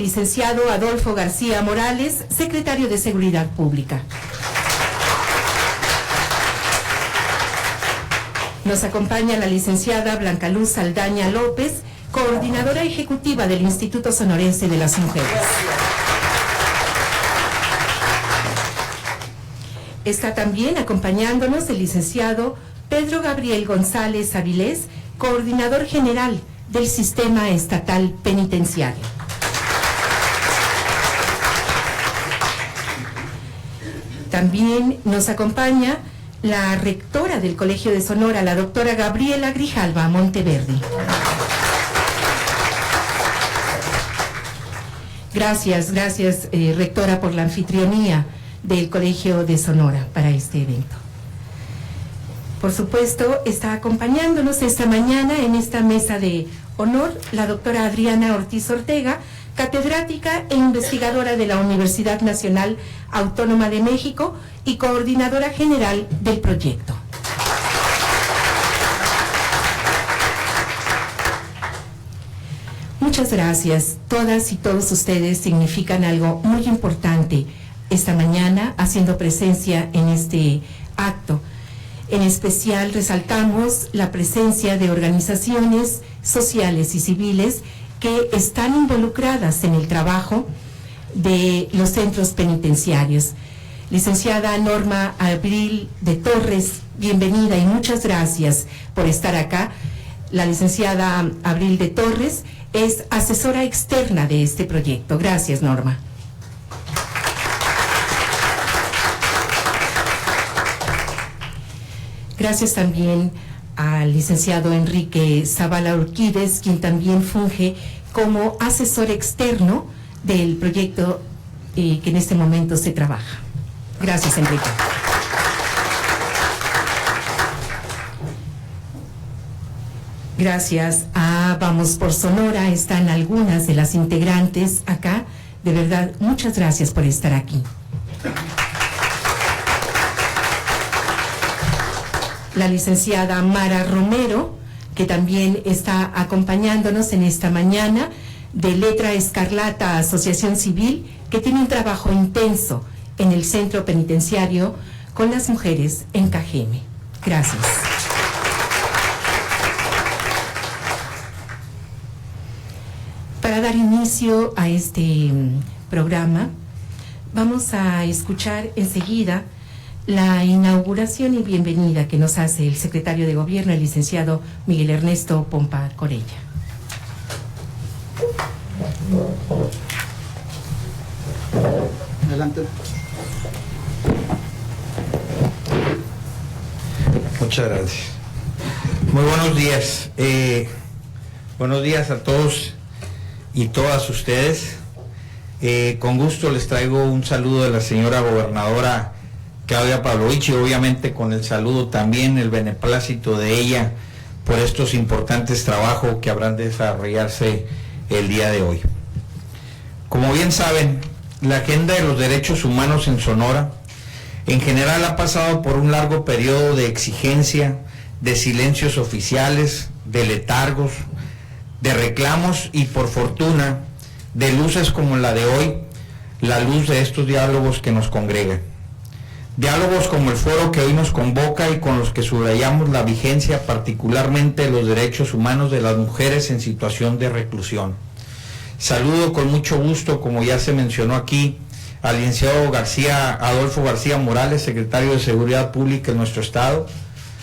Licenciado Adolfo García Morales, secretario de Seguridad Pública. Nos acompaña la licenciada Blanca Luz Saldaña López, coordinadora ejecutiva del Instituto Sonorense de las Mujeres. Está también acompañándonos el licenciado Pedro Gabriel González Avilés, coordinador general del Sistema Estatal Penitenciario. También nos acompaña la rectora del Colegio de Sonora, la doctora Gabriela Grijalva Monteverde. Gracias, rectora, por la anfitrionía del Colegio de Sonora para este evento. Por supuesto, está acompañándonos esta mañana en esta mesa de honor la doctora Adriana Ortiz Ortega, catedrática e investigadora de la Universidad Nacional Autónoma de México y coordinadora general del proyecto. Muchas gracias. Todas y todos ustedes significan algo muy importante esta mañana, haciendo presencia en este acto. En especial resaltamos la presencia de organizaciones sociales y civiles que están involucradas en el trabajo de los centros penitenciarios. Licenciada Norma Abril de Torres, bienvenida y muchas gracias por estar acá. La licenciada Abril de Torres es asesora externa de este proyecto. Gracias, Norma. Gracias también al licenciado Enrique Zavala Urquídez, quien también funge como asesor externo del proyecto que en este momento se trabaja. Gracias, Enrique. Gracias a Vamos por Sonora, están algunas de las integrantes acá. De verdad, muchas gracias por estar aquí. La licenciada Mara Romero, que también está acompañándonos en esta mañana, de Letra Escarlata Asociación Civil, que tiene un trabajo intenso en el centro penitenciario con las mujeres en Cajeme. Gracias. Para dar inicio a este programa, vamos a escuchar enseguida la inauguración y bienvenida que nos hace el secretario de Gobierno, el licenciado Miguel Ernesto Pompa Corella. Adelante. Muchas gracias. Muy buenos días. Buenos días a todos y todas ustedes. Con gusto les traigo un saludo de la señora gobernadora Claudia Pavlovich y obviamente con el saludo también, el beneplácito de ella por estos importantes trabajos que habrán de desarrollarse el día de hoy. Como bien saben, la agenda de los derechos humanos en Sonora en general ha pasado por un largo periodo de exigencia, de silencios oficiales, de letargos, de reclamos y, por fortuna, de luces como la de hoy, la luz de estos diálogos que nos congregan. Diálogos como el foro que hoy nos convoca y con los que subrayamos la vigencia particularmente de los derechos humanos de las mujeres en situación de reclusión. Saludo con mucho gusto, como ya se mencionó aquí, al licenciado Adolfo García Morales, secretario de Seguridad Pública en nuestro estado.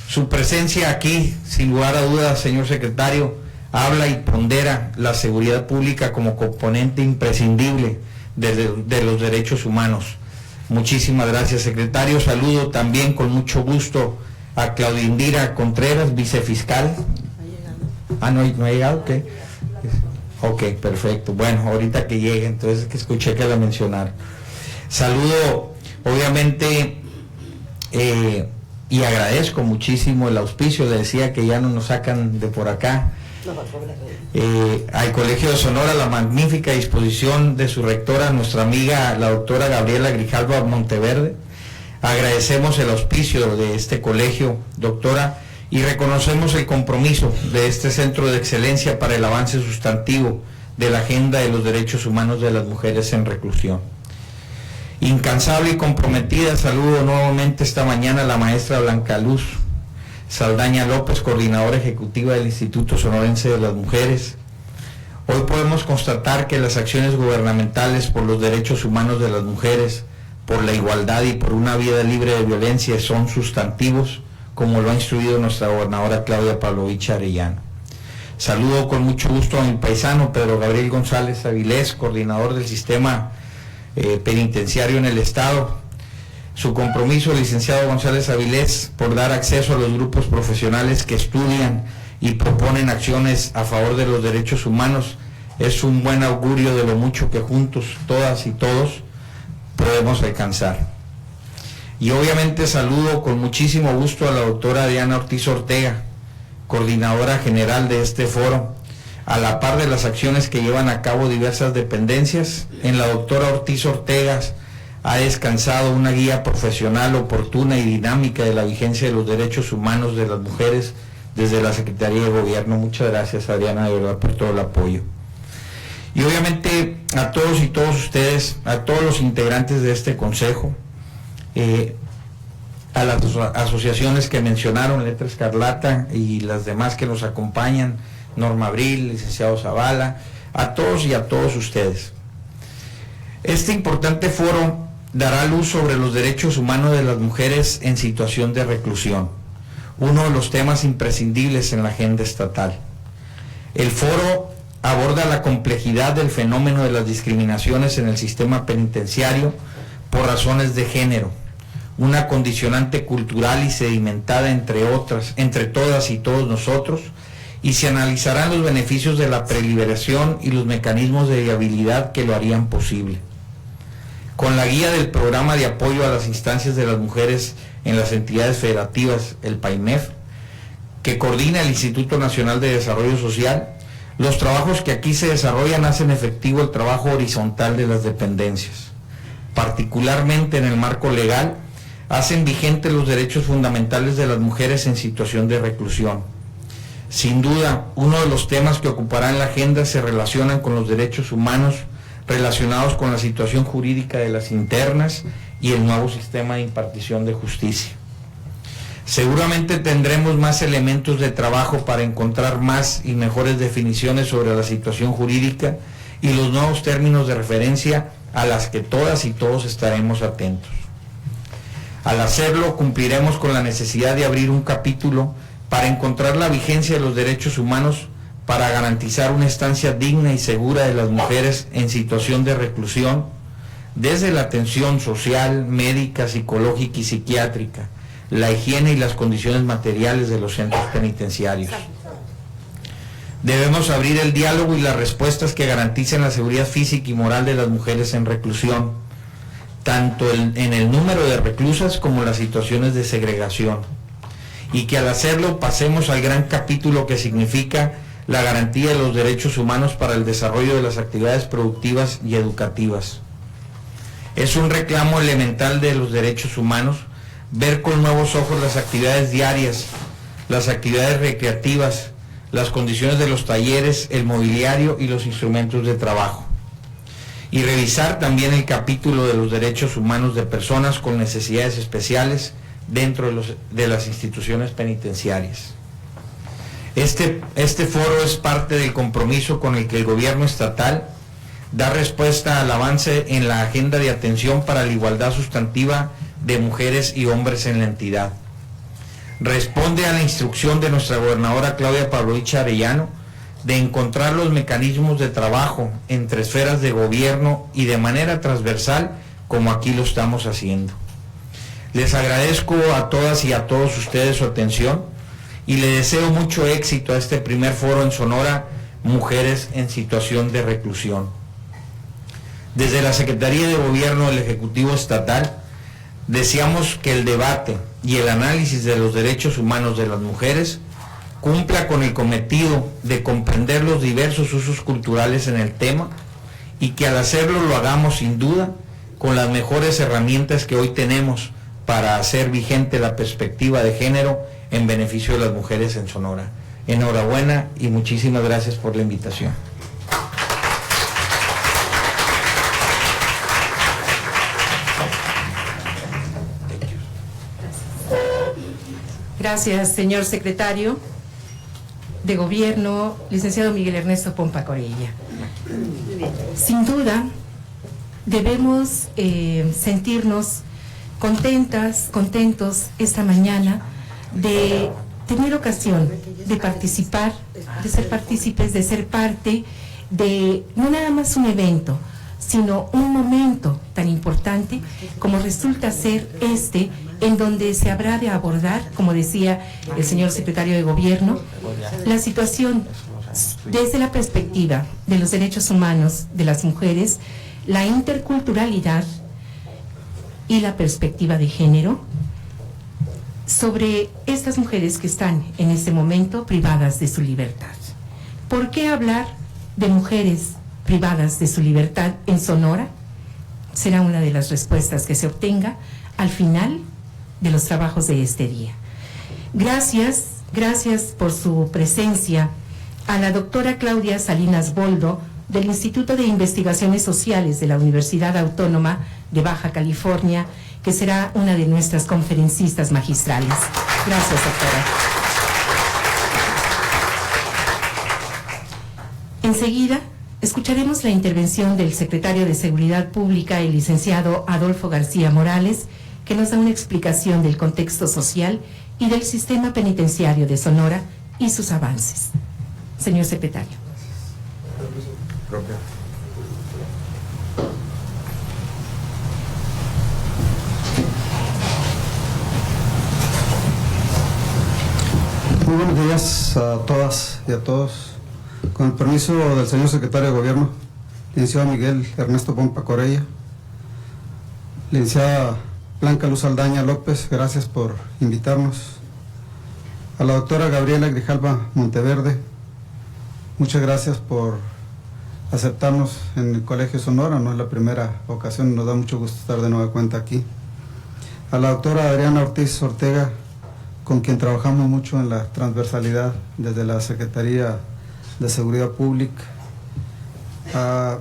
Su presencia aquí, sin lugar a dudas, señor secretario, habla y pondera la seguridad pública como componente imprescindible de los derechos humanos. Muchísimas gracias, secretario. Saludo también con mucho gusto a Claudia Indira Contreras, vicefiscal. No ha llegado, ¿qué? Ok, perfecto. Bueno, ahorita que llegue, entonces que escuché que la mencionaron. Saludo, obviamente, y agradezco muchísimo el auspicio. Le decía que ya no nos sacan de por acá. Al Colegio de Sonora, la magnífica disposición de su rectora, nuestra amiga la doctora Gabriela Grijalva Monteverde. Agradecemos el auspicio de este colegio, doctora, y reconocemos el compromiso de este centro de excelencia para el avance sustantivo de la agenda de los derechos humanos de las mujeres en reclusión. Incansable y comprometida, saludo nuevamente esta mañana a la maestra Blanca Luz Saldaña López, coordinadora ejecutiva del Instituto Sonorense de las Mujeres. Hoy podemos constatar que las acciones gubernamentales por los derechos humanos de las mujeres, por la igualdad y por una vida libre de violencia son sustantivos, como lo ha instruido nuestra gobernadora Claudia Pavlovich Arellano. Saludo con mucho gusto a mi paisano Pedro Gabriel González Avilés, coordinador del sistema penitenciario en el Estado. Su compromiso, licenciado González Avilés, por dar acceso a los grupos profesionales que estudian y proponen acciones a favor de los derechos humanos, es un buen augurio de lo mucho que juntos, todas y todos, podemos alcanzar. Y obviamente saludo con muchísimo gusto a la doctora Diana Ortiz Ortega, coordinadora general de este foro. A la par de las acciones que llevan a cabo diversas dependencias, en la doctora Ortiz Ortega ha descansado una guía profesional oportuna y dinámica de la vigencia de los derechos humanos de las mujeres desde la Secretaría de Gobierno. Muchas gracias, Adriana, de verdad, por todo el apoyo. Y obviamente a todos y todas ustedes, a todos los integrantes de este consejo, a las asociaciones que mencionaron, Letra Escarlata y las demás que nos acompañan, Norma Abril, licenciado Zavala, a todos y a todos ustedes. Este importante foro dará luz sobre los derechos humanos de las mujeres en situación de reclusión, uno de los temas imprescindibles en la agenda estatal. El foro aborda la complejidad del fenómeno de las discriminaciones en el sistema penitenciario por razones de género, una condicionante cultural y sedimentada entre otras, entre todas y todos nosotros, y se analizarán los beneficios de la preliberación y los mecanismos de viabilidad que lo harían posible. Con la guía del Programa de Apoyo a las Instancias de las Mujeres en las Entidades Federativas, el PAIMEF, que coordina el Instituto Nacional de Desarrollo Social, los trabajos que aquí se desarrollan hacen efectivo el trabajo horizontal de las dependencias. Particularmente en el marco legal, hacen vigentes los derechos fundamentales de las mujeres en situación de reclusión. Sin duda, uno de los temas que ocupará en la agenda se relacionan con los derechos humanos relacionados con la situación jurídica de las internas y el nuevo sistema de impartición de justicia. Seguramente tendremos más elementos de trabajo para encontrar más y mejores definiciones sobre la situación jurídica y los nuevos términos de referencia a las que todas y todos estaremos atentos. Al hacerlo, cumpliremos con la necesidad de abrir un capítulo para encontrar la vigencia de los derechos humanos para garantizar una estancia digna y segura de las mujeres en situación de reclusión, desde la atención social, médica, psicológica y psiquiátrica, la higiene y las condiciones materiales de los centros penitenciarios. Debemos abrir el diálogo y las respuestas que garanticen la seguridad física y moral de las mujeres en reclusión, tanto en el número de reclusas como las situaciones de segregación, y que al hacerlo pasemos al gran capítulo que significa la garantía de los derechos humanos para el desarrollo de las actividades productivas y educativas. Es un reclamo elemental de los derechos humanos ver con nuevos ojos las actividades diarias, las actividades recreativas, las condiciones de los talleres, el mobiliario y los instrumentos de trabajo. Y revisar también el capítulo de los derechos humanos de personas con necesidades especiales dentro de las instituciones penitenciarias. Este foro es parte del compromiso con el que el gobierno estatal da respuesta al avance en la agenda de atención para la igualdad sustantiva de mujeres y hombres en la entidad. Responde a la instrucción de nuestra gobernadora Claudia Pavlovich Arellano de encontrar los mecanismos de trabajo entre esferas de gobierno y de manera transversal, como aquí lo estamos haciendo. Les agradezco a todas y a todos ustedes su atención y le deseo mucho éxito a este primer foro en Sonora, Mujeres en Situación de Reclusión. Desde la Secretaría de Gobierno del Ejecutivo Estatal, deseamos que el debate y el análisis de los derechos humanos de las mujeres cumpla con el cometido de comprender los diversos usos culturales en el tema y que al hacerlo lo hagamos sin duda con las mejores herramientas que hoy tenemos para hacer vigente la perspectiva de género en beneficio de las mujeres en Sonora. Enhorabuena y muchísimas gracias por la invitación. Gracias, señor secretario de Gobierno, licenciado Miguel Ernesto Pompa Corella. Sin duda, debemos sentirnos contentos esta mañana de tener ocasión de participar, de ser partícipes, de ser parte de no nada más un evento, sino un momento tan importante como resulta ser en donde se habrá de abordar, como decía el señor secretario de Gobierno, la situación desde la perspectiva de los derechos humanos de las mujeres, la interculturalidad y la perspectiva de género sobre estas mujeres que están en este momento privadas de su libertad. ¿Por qué hablar de mujeres privadas de su libertad en Sonora? Será una de las respuestas que se obtenga al final de los trabajos de este día. Gracias por su presencia a la doctora Claudia Salinas Boldo del Instituto de Investigaciones Sociales de la Universidad Autónoma de Baja California, que será una de nuestras conferencistas magistrales. Gracias, doctora. Enseguida, escucharemos la intervención del secretario de Seguridad Pública, el licenciado Adolfo García Morales, que nos da una explicación del contexto social y del sistema penitenciario de Sonora y sus avances. Señor secretario. Muy buenos días a todas y a todos. Con el permiso del señor secretario de Gobierno, licenciado Miguel Ernesto Pompa Corella, licenciada Blanca Luz Aldaña López, gracias por invitarnos. A la doctora Gabriela Grijalva Monteverde, muchas gracias por aceptarnos en el Colegio Sonora, no es la primera ocasión, nos da mucho gusto estar de nueva cuenta aquí. A la doctora Adriana Ortiz Ortega, con quien trabajamos mucho en la transversalidad desde la Secretaría de Seguridad Pública. A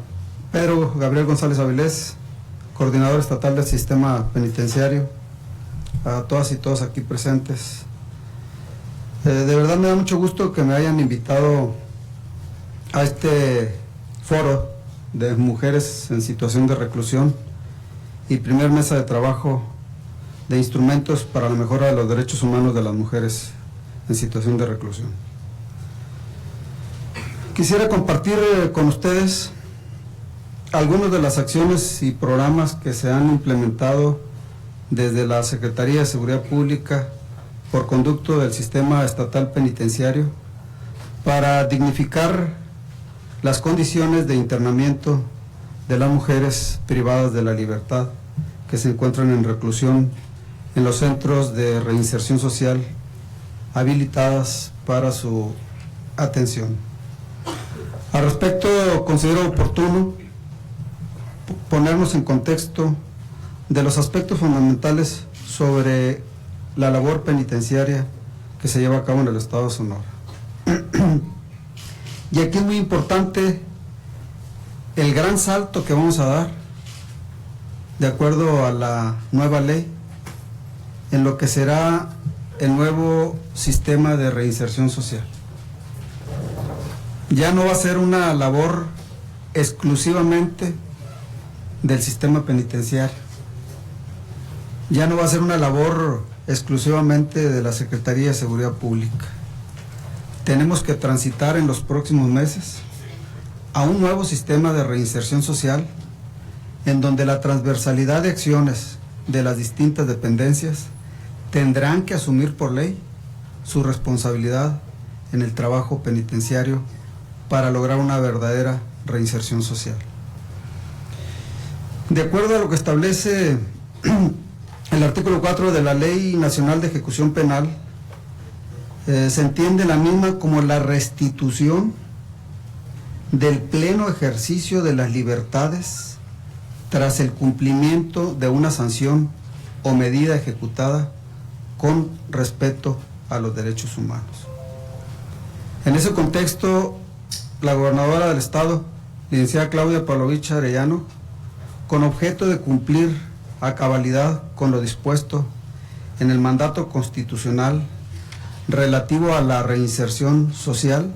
Pedro Gabriel González Avilés, coordinador estatal del sistema penitenciario, a todas y todos aquí presentes. De verdad me da mucho gusto que me hayan invitado a este foro de mujeres en situación de reclusión y primer mesa de trabajo de instrumentos para la mejora de los derechos humanos de las mujeres en situación de reclusión. Quisiera compartir con ustedes algunas de las acciones y programas que se han implementado desde la Secretaría de Seguridad Pública por conducto del sistema estatal penitenciario para dignificar las condiciones de internamiento de las mujeres privadas de la libertad que se encuentran en reclusión en los centros de reinserción social habilitadas para su atención. Al respecto, considero oportuno ponernos en contexto de los aspectos fundamentales sobre la labor penitenciaria que se lleva a cabo en el estado de Sonora. Y aquí es muy importante el gran salto que vamos a dar de acuerdo a la nueva ley en lo que será el nuevo sistema de reinserción social. Ya no va a ser una labor exclusivamente del sistema penitenciario, ya no va a ser una labor exclusivamente de la Secretaría de Seguridad Pública. Tenemos que transitar en los próximos meses a un nuevo sistema de reinserción social en donde la transversalidad de acciones de las distintas dependencias tendrán que asumir por ley su responsabilidad en el trabajo penitenciario para lograr una verdadera reinserción social. De acuerdo a lo que establece el artículo 4 de la Ley Nacional de Ejecución Penal, se entiende la misma como la restitución del pleno ejercicio de las libertades tras el cumplimiento de una sanción o medida ejecutada con respeto a los derechos humanos. En ese contexto, la gobernadora del estado, licenciada Claudia Pavlovich Arellano, con objeto de cumplir a cabalidad con lo dispuesto en el mandato constitucional relativo a la reinserción social,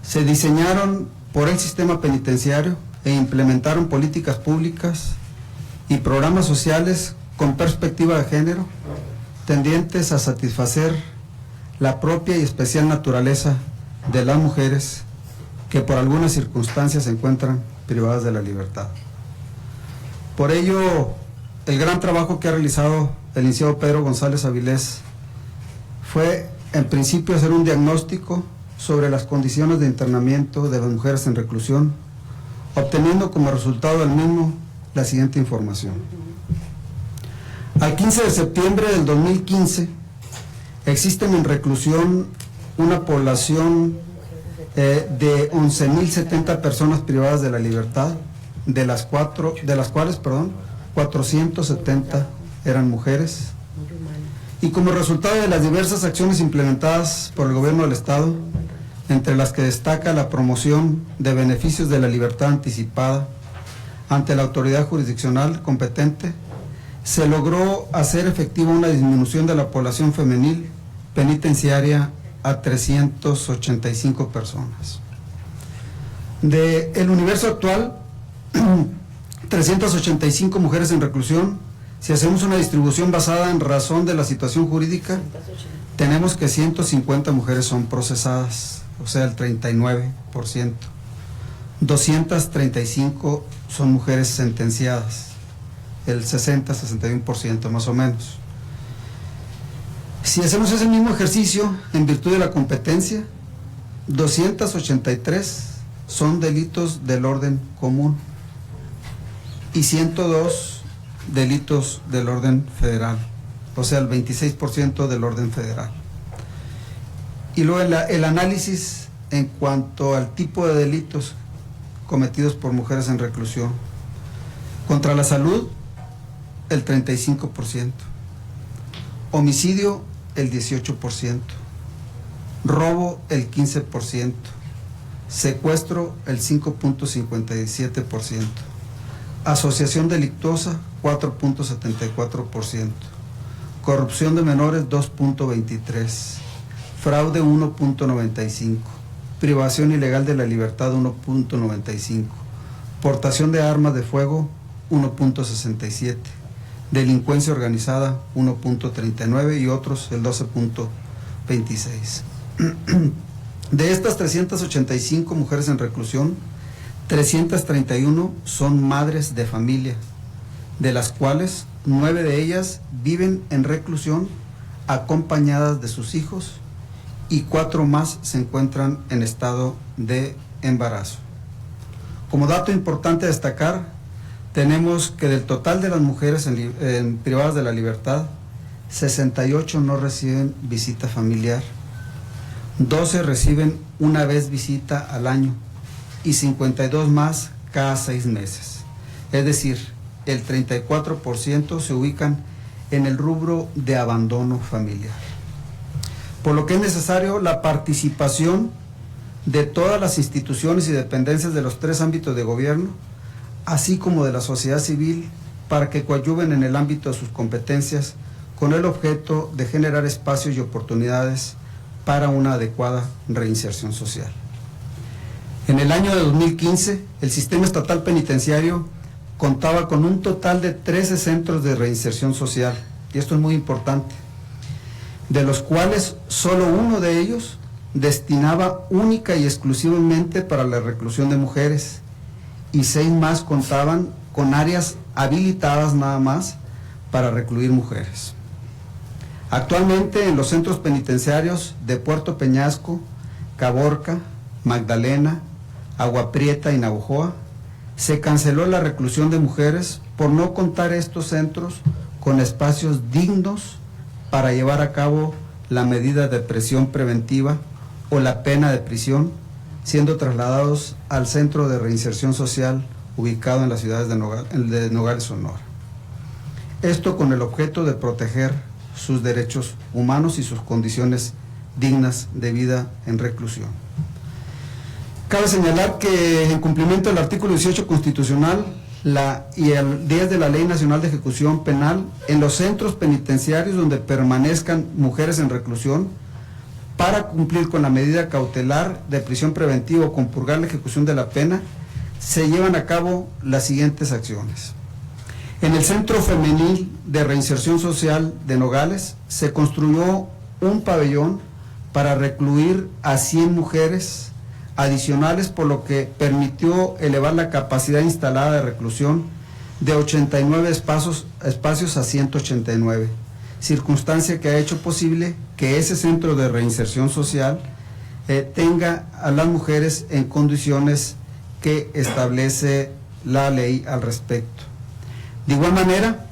se diseñaron por el sistema penitenciario e implementaron políticas públicas y programas sociales con perspectiva de género, tendientes a satisfacer la propia y especial naturaleza de las mujeres que por algunas circunstancias se encuentran privadas de la libertad. Por ello, el gran trabajo que ha realizado el licenciado Pedro González Avilés fue, en principio, hacer un diagnóstico sobre las condiciones de internamiento de las mujeres en reclusión, obteniendo como resultado del mismo la siguiente información. Al 15 de septiembre del 2015, existen en reclusión una población de 11.070 personas privadas de la libertad, de las cuales 470 eran mujeres. Y como resultado de las diversas acciones implementadas por el gobierno del Estado, entre las que destaca la promoción de beneficios de la libertad anticipada ante la autoridad jurisdiccional competente, se logró hacer efectiva una disminución de la población femenil penitenciaria a 385 personas. Del universo actual, 385 mujeres en reclusión. Si hacemos una distribución basada en razón de la situación jurídica, tenemos que 150 mujeres son procesadas, o sea, el 39%. 235 son mujeres sentenciadas, el 60-61% más o menos. Si hacemos ese mismo ejercicio en virtud de la competencia, 283 son delitos del orden común y 102 delitos del orden federal, o sea, el 26% del orden federal. Y luego el análisis en cuanto al tipo de delitos cometidos por mujeres en reclusión. Contra la salud, el 35%. Homicidio, el 18%. Robo, el 15%. Secuestro, el 5.57%. Asociación delictuosa, 4.74%. Corrupción de menores, 2.23%. Fraude, 1.95%. Privación ilegal de la libertad, 1.95%. Portación de armas de fuego, 1.67%. Delincuencia organizada, 1.39%, y otros, el 12.26%. De estas 385 mujeres en reclusión, 331 son madres de familia, de las cuales 9 de ellas viven en reclusión acompañadas de sus hijos y 4 más se encuentran en estado de embarazo. Como dato importante a destacar, tenemos que del total de las mujeres privadas de la libertad, 68 no reciben visita familiar, 12 reciben una vez visita al año y 52 más cada 6 meses. Es decir, el 34% se ubican en el rubro de abandono familiar. Por lo que es necesario la participación de todas las instituciones y dependencias de los 3 ámbitos de gobierno, así como de la sociedad civil, para que coadyuven en el ámbito de sus competencias con el objeto de generar espacios y oportunidades para una adecuada reinserción social. En el año de 2015, el sistema estatal penitenciario contaba con un total de 13 centros de reinserción social, y esto es muy importante, de los cuales solo uno de ellos destinaba única y exclusivamente para la reclusión de mujeres, y 6 más contaban con áreas habilitadas nada más para recluir mujeres. Actualmente en los centros penitenciarios de Puerto Peñasco, Caborca, Magdalena, Agua Prieta y Navojoa, se canceló la reclusión de mujeres por no contar estos centros con espacios dignos para llevar a cabo la medida de prisión preventiva o la pena de prisión, siendo trasladados al Centro de Reinserción Social ubicado en las ciudades de Nogales, Sonora. Esto con el objeto de proteger sus derechos humanos y sus condiciones dignas de vida en reclusión. Cabe señalar que en cumplimiento del artículo 18 constitucional y el 10 de la Ley Nacional de Ejecución Penal, en los centros penitenciarios donde permanezcan mujeres en reclusión, para cumplir con la medida cautelar de prisión preventiva o con purgar la ejecución de la pena, se llevan a cabo las siguientes acciones. En el Centro Femenil de Reinserción Social de Nogales se construyó un pabellón para recluir a 100 mujeres adicionales, por lo que permitió elevar la capacidad instalada de reclusión de 89 espacios a 189, circunstancia que ha hecho posible que ese centro de reinserción social tenga a las mujeres en condiciones que establece la ley al respecto. De igual manera,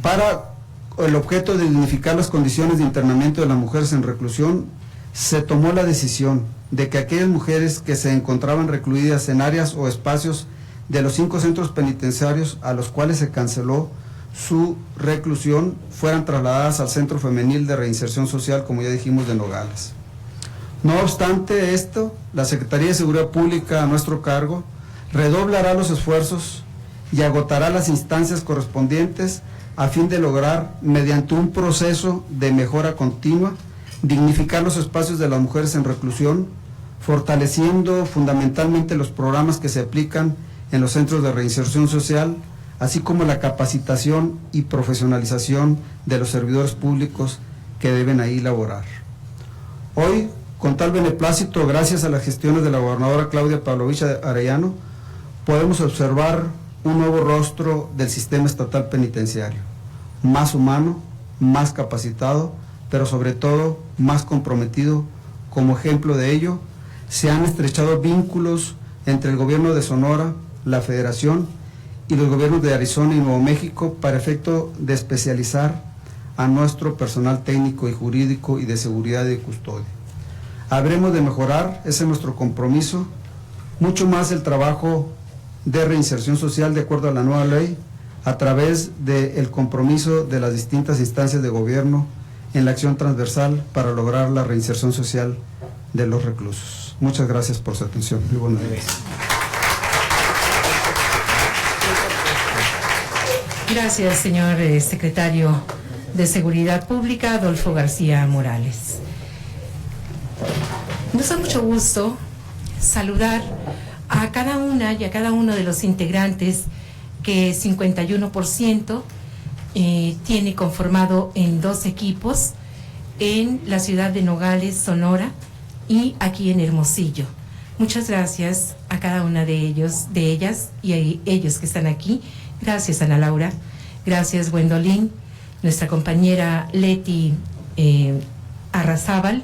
para el objeto de dignificar las condiciones de internamiento de las mujeres en reclusión, se tomó la decisión de que aquellas mujeres que se encontraban recluidas en áreas o espacios de los 5 centros penitenciarios a los cuales se canceló su reclusión fueran trasladadas al Centro Femenil de Reinserción Social, como ya dijimos, de Nogales. No obstante esto, la Secretaría de Seguridad Pública a nuestro cargo redoblará los esfuerzos y agotará las instancias correspondientes a fin de lograr, mediante un proceso de mejora continua, dignificar los espacios de las mujeres en reclusión, fortaleciendo fundamentalmente los programas que se aplican en los centros de reinserción social, así como la capacitación y profesionalización de los servidores públicos que deben ahí laborar. Hoy, con tal beneplácito, gracias a las gestiones de la gobernadora Claudia Pavlovich Arellano, podemos observar un nuevo rostro del sistema estatal penitenciario, más humano, más capacitado, pero sobre todo más comprometido. Como ejemplo de ello, se han estrechado vínculos entre el gobierno de Sonora, la Federación y los gobiernos de Arizona y Nuevo México para efecto de especializar a nuestro personal técnico y jurídico y de seguridad y custodia. Habremos de mejorar, ese es nuestro compromiso, mucho más el trabajo de reinserción social de acuerdo a la nueva ley, a través del compromiso de las distintas instancias de gobierno en la acción transversal para lograr la reinserción social de los reclusos. Muchas gracias por su atención. Muy buenos días. Gracias, señor secretario de Seguridad Pública, Adolfo García Morales. Nos da mucho gusto saludar a cada una y a cada uno de los integrantes que 51% tiene conformado en 2 equipos en la ciudad de Nogales, Sonora, y aquí en Hermosillo. Muchas gracias a cada una de ellos, de ellas y a ellos que están aquí. Gracias, Ana Laura. Gracias, Gwendolyn. Nuestra compañera Leti Arrazábal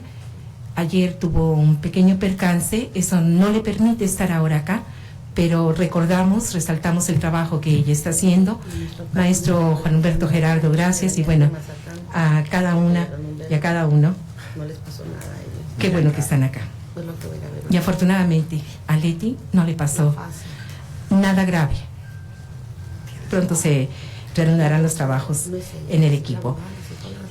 ayer tuvo un pequeño percance, eso no le permite estar ahora acá, pero resaltamos el trabajo que ella está haciendo. Maestro Juan Humberto Gerardo, gracias, y bueno, a cada una y a cada uno. No les pasó nada a ellos. Qué bueno que están acá. Y afortunadamente a Leti no le pasó nada grave. Pronto se reanudarán los trabajos en el equipo.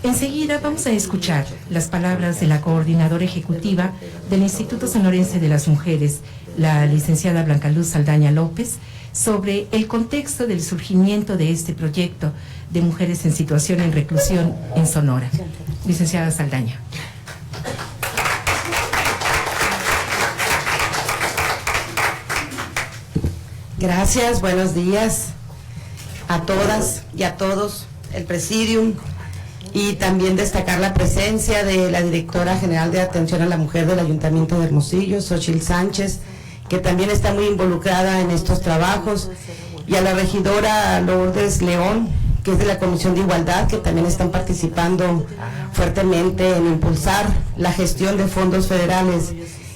Enseguida vamos a escuchar las palabras de la coordinadora ejecutiva del Instituto Sonorense de las Mujeres, la licenciada Blanca Luz Saldaña López, sobre el contexto del surgimiento de este proyecto de mujeres en situación en reclusión en Sonora. Licenciada Saldaña. Gracias, buenos días a todas y a todos, el Presidium, y también destacar la presencia de la Directora General de Atención a la Mujer del Ayuntamiento de Hermosillo, Xochitl Sánchez, que también está muy involucrada en estos trabajos, y a la regidora Lourdes León, que es de la Comisión de Igualdad, que también están participando fuertemente en impulsar la gestión de fondos federales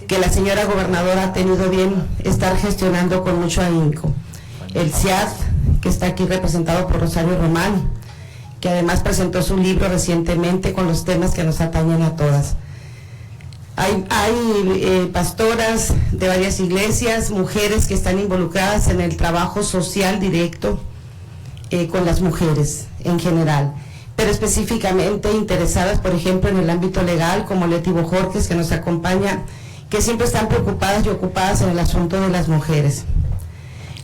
que la señora gobernadora ha tenido bien estar gestionando con mucho ahínco. El CIAD, que está aquí representado por Rosario Román, que además presentó su libro recientemente con los temas que nos atañen a todas. Hay pastoras de varias iglesias, mujeres que están involucradas en el trabajo social directo con las mujeres en general, pero específicamente interesadas, por ejemplo, en el ámbito legal, como Leti Bojorquez, que nos acompaña, que siempre están preocupadas y ocupadas en el asunto de las mujeres.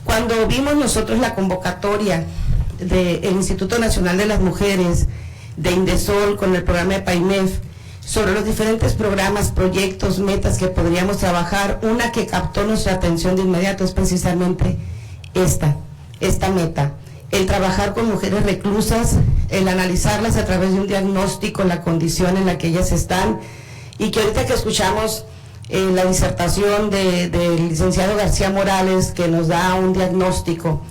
Cuando vimos nosotros la convocatoria del Instituto Nacional de las Mujeres, de Indesol, con el programa de PAIMEF, sobre los diferentes programas, proyectos, metas que podríamos trabajar. Una que captó nuestra atención de inmediato es precisamente esta meta, el trabajar con mujeres reclusas, el analizarlas a través de un diagnóstico, la condición en la que ellas están, y que ahorita que escuchamos la disertación del licenciado García Morales, que nos da un diagnóstico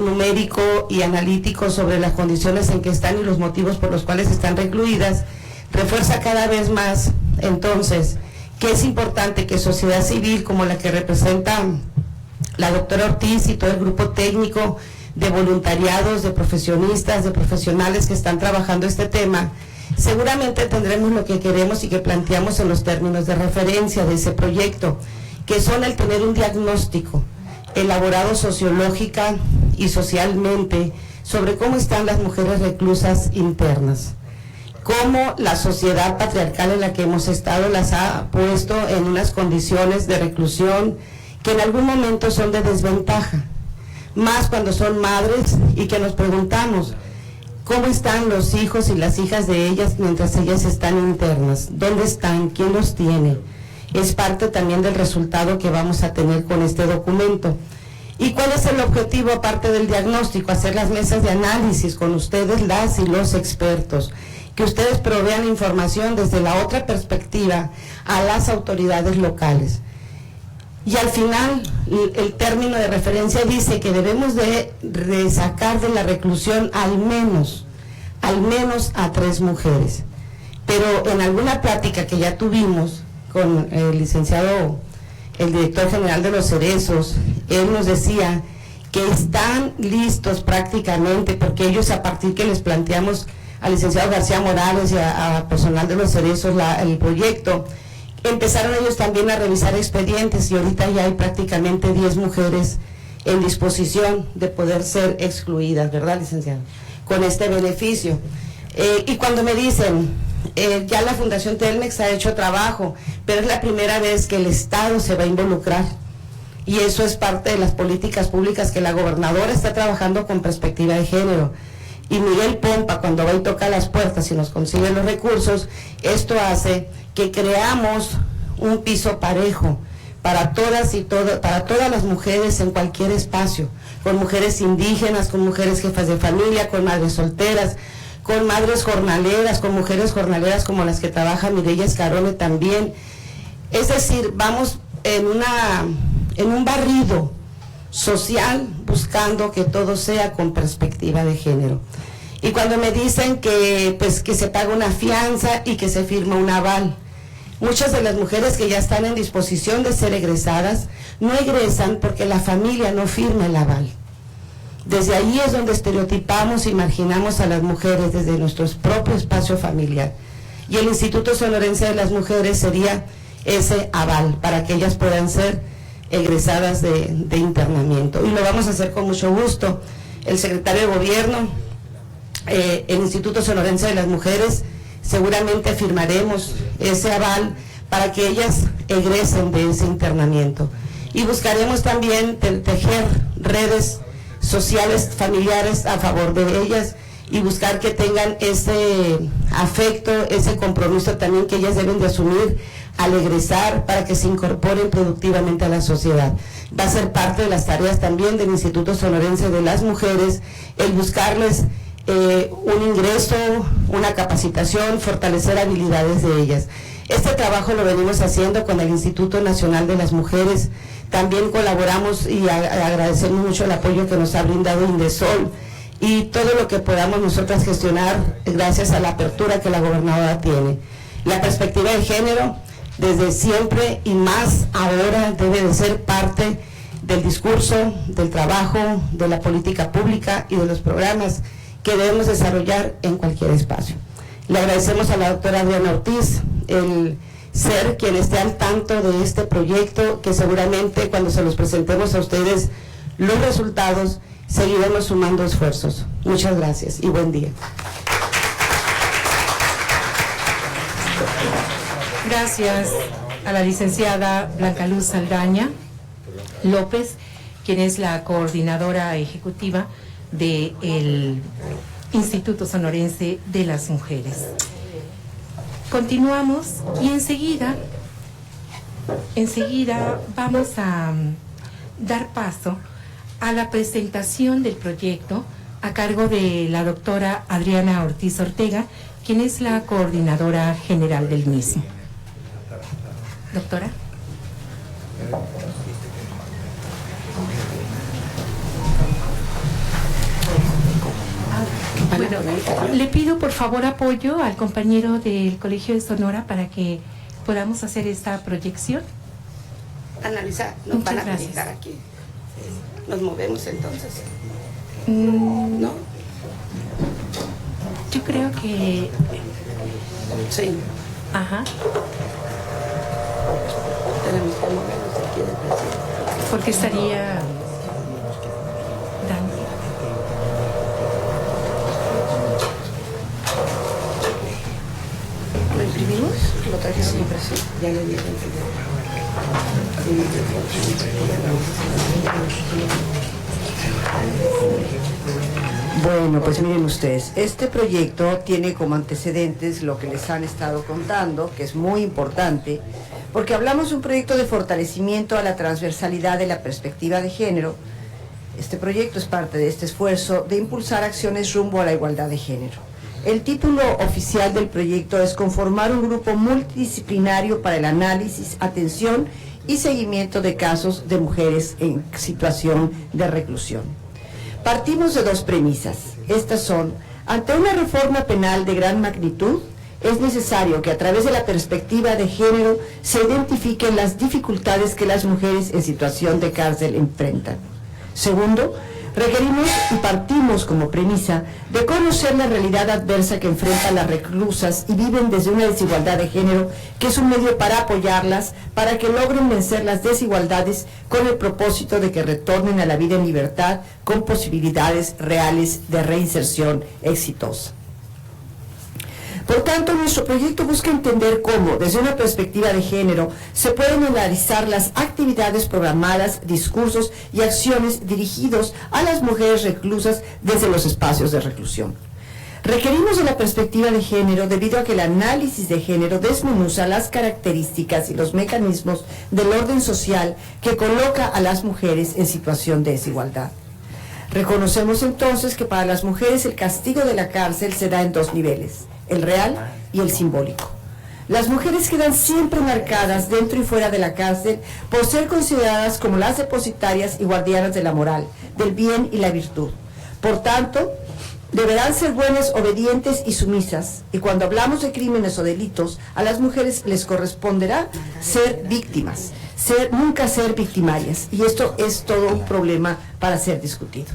numérico y analítico sobre las condiciones en que están y los motivos por los cuales están recluidas, refuerza cada vez más entonces que es importante que sociedad civil como la que representa la doctora Ortiz y todo el grupo técnico de voluntariados, de profesionistas, de profesionales que están trabajando este tema, seguramente tendremos lo que queremos y que planteamos en los términos de referencia de ese proyecto, que son el tener un diagnóstico elaborado sociológica y socialmente sobre cómo están las mujeres reclusas internas, cómo la sociedad patriarcal en la que hemos estado las ha puesto en unas condiciones de reclusión que en algún momento son de desventaja, más cuando son madres y que nos preguntamos cómo están los hijos y las hijas de ellas mientras ellas están internas, dónde están, quién los tiene. Es parte también del resultado que vamos a tener con este documento. ¿Y cuál es el objetivo aparte del diagnóstico? Hacer las mesas de análisis con ustedes, las y los expertos, que ustedes provean información desde la otra perspectiva a las autoridades locales. Y al final, el término de referencia dice que debemos de sacar de la reclusión al menos a 3 mujeres. Pero en alguna plática que ya tuvimos con el licenciado, el director general de los Cerezos, él nos decía que están listos prácticamente, porque ellos, a partir que les planteamos al licenciado García Morales y a personal de los Cerezos el proyecto, empezaron ellos también a revisar expedientes y ahorita ya hay prácticamente 10 mujeres en disposición de poder ser excluidas, ¿verdad, licenciado? Con este beneficio. Y cuando me dicen, ya la Fundación Telmex ha hecho trabajo, pero es la primera vez que el Estado se va a involucrar. Y eso es parte de las políticas públicas que la gobernadora está trabajando con perspectiva de género. Y Miguel Pompa, cuando va y toca las puertas y nos consigue los recursos, esto hace que creamos un piso parejo para todas las mujeres en cualquier espacio, con mujeres indígenas, con mujeres jefas de familia, con madres solteras, con madres jornaleras, con mujeres jornaleras como las que trabaja Mireya Escarone también. Es decir, vamos en un barrido social buscando que todo sea con perspectiva de género. Y cuando me dicen que se paga una fianza y que se firma un aval, muchas de las mujeres que ya están en disposición de ser egresadas no egresan porque la familia no firma el aval. Desde ahí es donde estereotipamos y marginamos a las mujeres desde nuestro propio espacio familiar. Y el Instituto Sonorense de las Mujeres sería ese aval para que ellas puedan ser egresadas de internamiento. Y lo vamos a hacer con mucho gusto. El secretario de Gobierno, el Instituto Sonorense de las Mujeres, seguramente firmaremos ese aval para que ellas egresen de ese internamiento. Y buscaremos también tejer redes sociales, familiares a favor de ellas y buscar que tengan ese afecto, ese compromiso también que ellas deben de asumir al egresar para que se incorporen productivamente a la sociedad. Va a ser parte de las tareas también del Instituto Sonorense de las Mujeres el buscarles un ingreso, una capacitación, fortalecer habilidades de ellas. Este trabajo lo venimos haciendo con el Instituto Nacional de las Mujeres. También colaboramos y agradecemos mucho el apoyo que nos ha brindado Indesol y todo lo que podamos nosotras gestionar gracias a la apertura que la gobernadora tiene. La perspectiva de género, desde siempre y más ahora, debe de ser parte del discurso, del trabajo, de la política pública y de los programas que debemos desarrollar en cualquier espacio. Le agradecemos a la doctora Adriana Ortiz el ser quien esté al tanto de este proyecto, que seguramente cuando se los presentemos a ustedes los resultados, seguiremos sumando esfuerzos. Muchas gracias y buen día. Gracias a la licenciada Blanca Luz Saldaña López, quien es la coordinadora ejecutiva del Instituto Sonorense de las Mujeres. Continuamos y enseguida vamos a dar paso a la presentación del proyecto a cargo de la doctora Adriana Ortiz Ortega, quien es la coordinadora general del mismo. Doctora. Bueno, le pido por favor apoyo al compañero del Colegio de Sonora para que podamos hacer esta proyección. Analizar, nos van a Muchas analizar gracias. aquí. Nos movemos entonces. No, ¿No? yo creo que... Sí. Ajá, Tenemos que movernos aquí del presidente. porque estaría dando... ¿Lo imprimimos? Lo trajimos impreso. Ya le dieron. Bueno, pues miren ustedes, este proyecto tiene como antecedentes lo que les han estado contando, que es muy importante, porque hablamos de un proyecto de fortalecimiento a la transversalidad de la perspectiva de género. Este proyecto es parte de este esfuerzo de impulsar acciones rumbo a la igualdad de género. El título oficial del proyecto es conformar un grupo multidisciplinario para el análisis, atención y seguimiento de casos de mujeres en situación de reclusión. Partimos de dos premisas. Estas son: ante una reforma penal de gran magnitud, es necesario que a través de la perspectiva de género se identifiquen las dificultades que las mujeres en situación de cárcel enfrentan. Segundo, requerimos y partimos como premisa de conocer la realidad adversa que enfrentan las reclusas y viven desde una desigualdad de género, que es un medio para apoyarlas, para que logren vencer las desigualdades con el propósito de que retornen a la vida en libertad con posibilidades reales de reinserción exitosa. Por tanto, nuestro proyecto busca entender cómo, desde una perspectiva de género, se pueden analizar las actividades programadas, discursos y acciones dirigidos a las mujeres reclusas desde los espacios de reclusión. Requerimos de la perspectiva de género debido a que el análisis de género desmenuza las características y los mecanismos del orden social que coloca a las mujeres en situación de desigualdad. Reconocemos entonces que para las mujeres el castigo de la cárcel se da en dos niveles: el real y el simbólico. Las mujeres quedan siempre marcadas dentro y fuera de la cárcel por ser consideradas como las depositarias y guardianas de la moral, del bien y la virtud. Por tanto, deberán ser buenas, obedientes y sumisas, y cuando hablamos de crímenes o delitos, a las mujeres les corresponderá ser víctimas, nunca ser victimarias, y esto es todo un problema para ser discutido.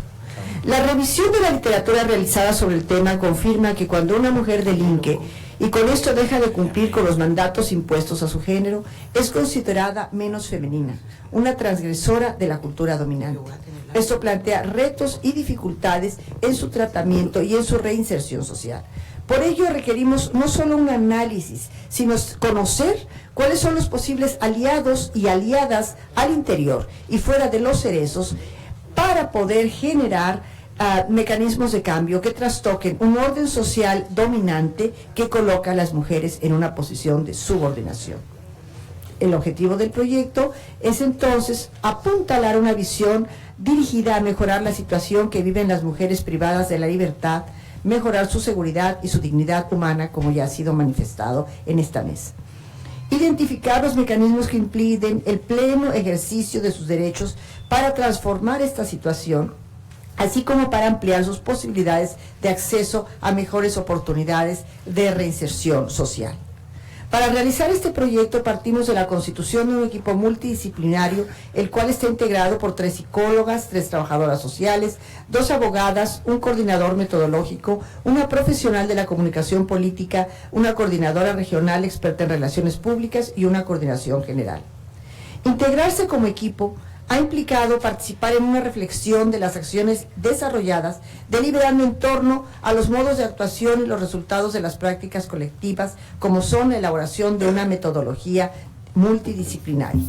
La revisión de la literatura realizada sobre el tema confirma que cuando una mujer delinque y con esto deja de cumplir con los mandatos impuestos a su género, es considerada menos femenina, una transgresora de la cultura dominante. Esto plantea retos y dificultades en su tratamiento y en su reinserción social. Por ello requerimos no solo un análisis, sino conocer cuáles son los posibles aliados y aliadas al interior y fuera de los cerezos para poder generar mecanismos de cambio que trastoquen un orden social dominante que coloca a las mujeres en una posición de subordinación. El objetivo del proyecto es entonces apuntalar una visión dirigida a mejorar la situación que viven las mujeres privadas de la libertad, mejorar su seguridad y su dignidad humana, como ya ha sido manifestado en esta mesa. Identificar los mecanismos que impiden el pleno ejercicio de sus derechos para transformar esta situación, así como para ampliar sus posibilidades de acceso a mejores oportunidades de reinserción social. Para realizar este proyecto partimos de la constitución de un equipo multidisciplinario, el cual está integrado por 3 psicólogas, 3 trabajadoras sociales, 2 abogadas, un coordinador metodológico, una profesional de la comunicación política, una coordinadora regional experta en relaciones públicas y una coordinación general. Integrarse como equipo ha implicado participar en una reflexión de las acciones desarrolladas, deliberando en torno a los modos de actuación y los resultados de las prácticas colectivas, como son la elaboración de una metodología multidisciplinaria.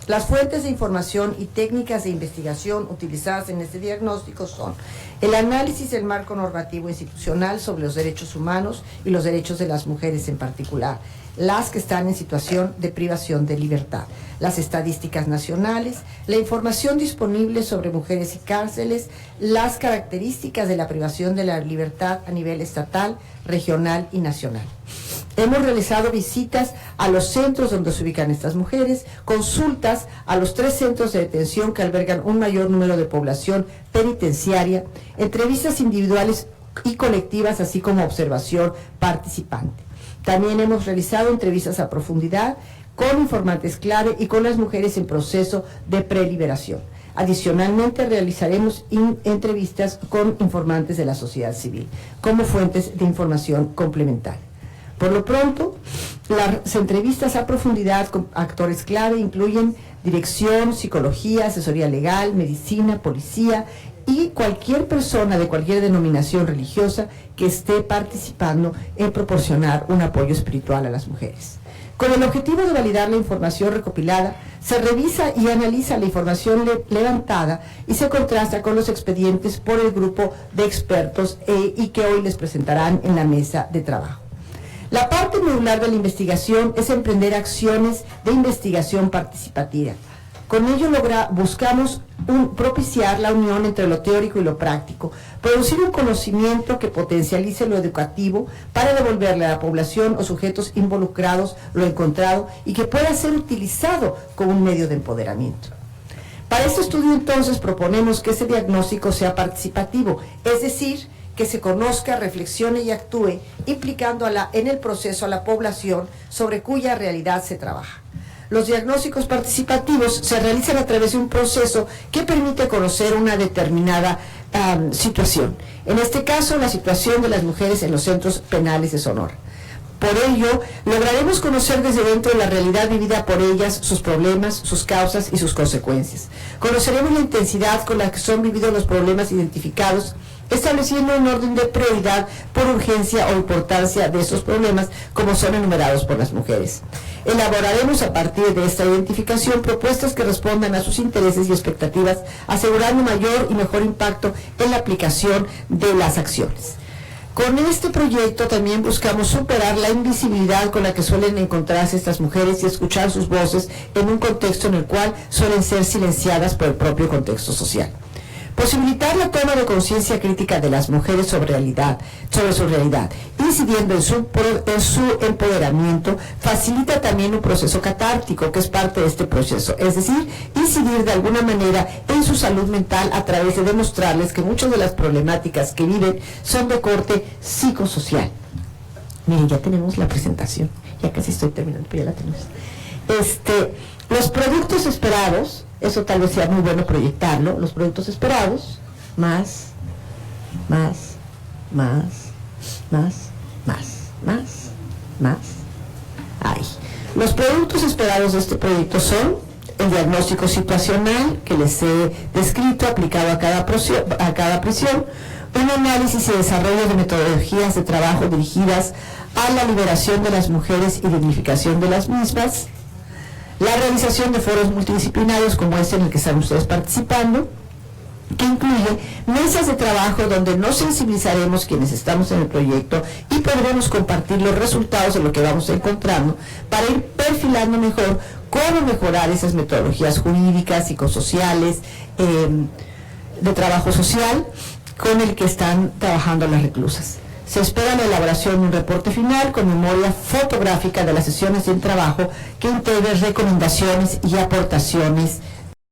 Las fuentes de información y técnicas de investigación utilizadas en este diagnóstico son el análisis del marco normativo institucional sobre los derechos humanos y los derechos de las mujeres en particular, las que están en situación de privación de libertad, las estadísticas nacionales, la información disponible sobre mujeres y cárceles, las características de la privación de la libertad a nivel estatal, regional y nacional. Hemos realizado visitas a los centros donde se ubican estas mujeres, consultas a los 3 centros de detención que albergan un mayor número de población penitenciaria, entrevistas individuales y colectivas, así como observación participante. También hemos realizado entrevistas a profundidad con informantes clave y con las mujeres en proceso de preliberación. Adicionalmente, realizaremos entrevistas con informantes de la sociedad civil como fuentes de información complementaria. Por lo pronto, las entrevistas a profundidad con actores clave incluyen dirección, psicología, asesoría legal, medicina, policía y cualquier persona de cualquier denominación religiosa que esté participando en proporcionar un apoyo espiritual a las mujeres. Con el objetivo de validar la información recopilada, se revisa y analiza la información levantada y se contrasta con los expedientes por el grupo de expertos y que hoy les presentarán en la mesa de trabajo. La parte medular de la investigación es emprender acciones de investigación participativa. Con ello buscamos propiciar la unión entre lo teórico y lo práctico, producir un conocimiento que potencialice lo educativo para devolverle a la población o sujetos involucrados lo encontrado y que pueda ser utilizado como un medio de empoderamiento. Para este estudio, entonces, proponemos que ese diagnóstico sea participativo, es decir, que se conozca, reflexione y actúe, implicando en el proceso a la población sobre cuya realidad se trabaja. Los diagnósticos participativos se realizan a través de un proceso que permite conocer una determinada situación. En este caso, la situación de las mujeres en los centros penales de Sonora. Por ello, lograremos conocer desde dentro la realidad vivida por ellas, sus problemas, sus causas y sus consecuencias. Conoceremos la intensidad con la que son vividos los problemas identificados, estableciendo un orden de prioridad por urgencia o importancia de esos problemas como son enumerados por las mujeres. Elaboraremos a partir de esta identificación propuestas que respondan a sus intereses y expectativas, asegurando mayor y mejor impacto en la aplicación de las acciones. Con este proyecto también buscamos superar la invisibilidad con la que suelen encontrarse estas mujeres y escuchar sus voces en un contexto en el cual suelen ser silenciadas por el propio contexto social. Posibilitar la toma de conciencia crítica de las mujeres sobre su realidad, incidiendo en su empoderamiento, facilita también un proceso catártico que es parte de este proceso, es decir, incidir de alguna manera en su salud mental a través de demostrarles que muchas de las problemáticas que viven son de corte psicosocial. Miren, ya tenemos la presentación, ya casi estoy terminando, pero ya la tenemos. Los productos esperados, eso tal vez sea muy bueno proyectarlo, los productos esperados, más. Ahí. Los productos esperados de este proyecto son el diagnóstico situacional que les he descrito, aplicado a cada prisión, un análisis y desarrollo de metodologías de trabajo dirigidas a la liberación de las mujeres y dignificación de las mismas, la realización de foros multidisciplinarios como este en el que están ustedes participando, que incluye mesas de trabajo donde nos sensibilizaremos quienes estamos en el proyecto y podremos compartir los resultados de lo que vamos encontrando para ir perfilando mejor cómo mejorar esas metodologías jurídicas, psicosociales, de trabajo social con el que están trabajando las reclusas. Se espera la elaboración de un reporte final con memoria fotográfica de las sesiones de trabajo que integre recomendaciones y aportaciones